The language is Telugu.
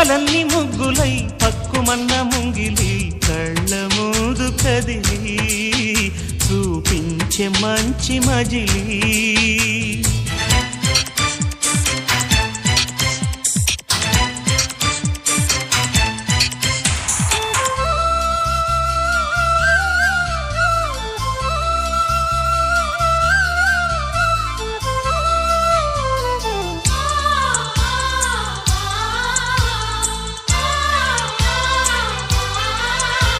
కలలన్నీ ముగ్గులై పక్కుమన్న ముంగిలి కళ్ళ మూదు కదిలి చూపించే మంచి మజిలీ